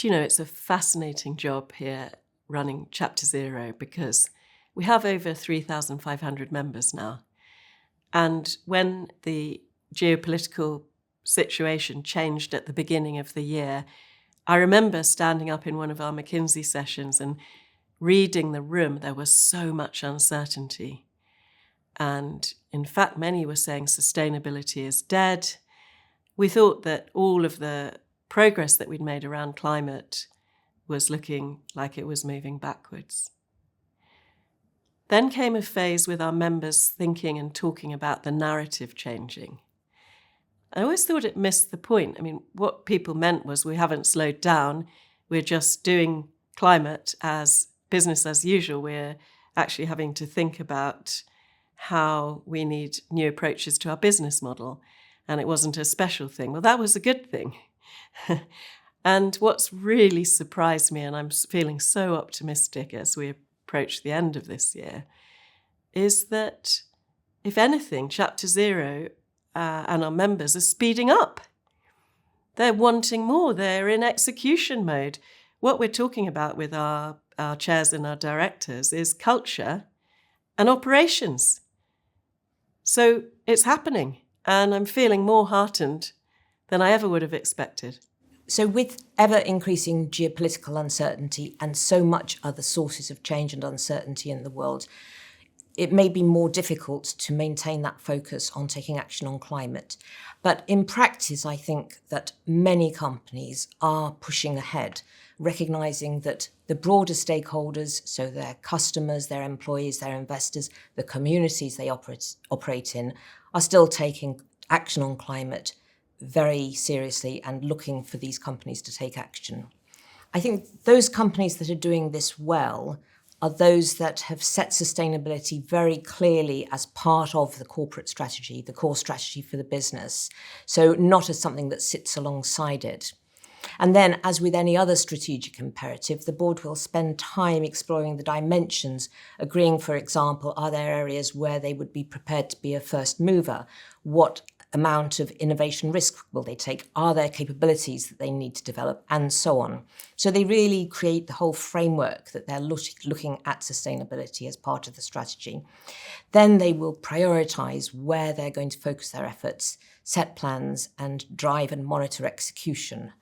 Do you know, it's a fascinating job here running Chapter Zero because we have over 3,500 members now. And when the geopolitical situation changed at the beginning of the year, I remember standing up in one of our McKinsey sessions and reading the room. There was so much uncertainty. And in fact, many were saying sustainability is dead. We thought that all of the progress that we'd made around climate was looking like it was moving backwards. Then came a phase with our members thinking and talking about the narrative changing. I always thought it missed the point. I mean, what people meant was we haven't slowed down. We're just doing climate as business as usual. We're actually having to think about how we need new approaches to our business model. And it wasn't a special thing. Well, that was a good thing. And what's really surprised me, and I'm feeling so optimistic as we approach the end of this year, is that, if anything, Chapter Zero and our members are speeding up. They're wanting more. They're in execution mode. What we're talking about with our chairs and our directors is culture and operations. So it's happening, and I'm feeling more heartened than I ever would have expected. So with ever-increasing geopolitical uncertainty and so much other sources of change and uncertainty in the world, it may be more difficult to maintain that focus on taking action on climate. But in practice, I think that many companies are pushing ahead, recognising that the broader stakeholders, so their customers, their employees, their investors, the communities they operate in, are still taking action on climate very seriously and looking for these companies to take action. I think those companies that are doing this well are those that have set sustainability very clearly as part of the corporate strategy, the core strategy for the business, so not as something that sits alongside it. And then, as with any other strategic imperative, the board will spend time exploring the dimensions, agreeing, for example, are there areas where they would be prepared to be a first mover? What amount of innovation risk will they take? Are there capabilities that they need to develop? And so on. So they really create the whole framework that they're looking at sustainability as part of the strategy. Then they will prioritise where they're going to focus their efforts, set plans, and drive and monitor execution.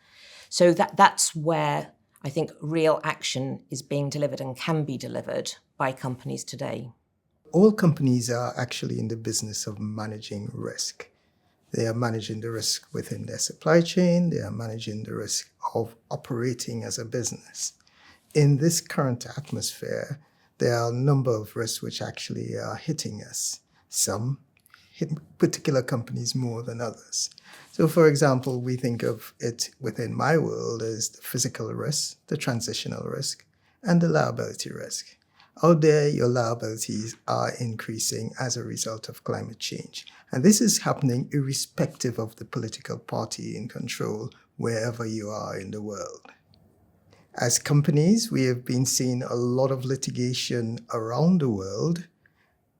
So that's where I think real action is being delivered and can be delivered by companies today. All companies are actually in the business of managing risk. They are managing the risk within their supply chain. They are managing the risk of operating as a business. In this current atmosphere, there are a number of risks which actually are hitting us. Some hit particular companies more than others. So, for example, we think of it within my world as the physical risk, the transitional risk, and the liability risk. Out there, your liabilities are increasing as a result of climate change. And this is happening irrespective of the political party in control wherever you are in the world. As companies, we have been seeing a lot of litigation around the world,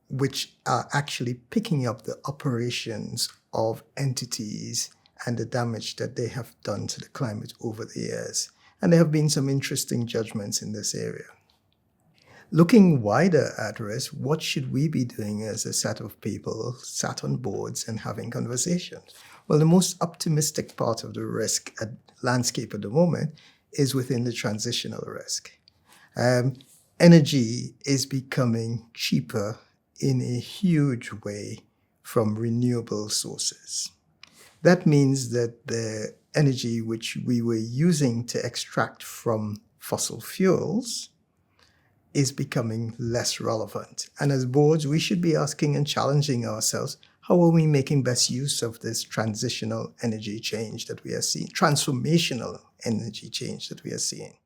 which are actually picking up the operations of entities and the damage that they have done to the climate over the years. And there have been some interesting judgments in this area. Looking wider at risk, what should we be doing as a set of people sat on boards and having conversations? Well, the most optimistic part of the risk landscape at the moment is within the transitional risk. Energy is becoming cheaper in a huge way from renewable sources. That means that the energy which we were using to extract from fossil fuels is becoming less relevant. And as boards, we should be asking and challenging ourselves, how are we making best use of this transitional energy change that we are seeing, transformational energy change that we are seeing?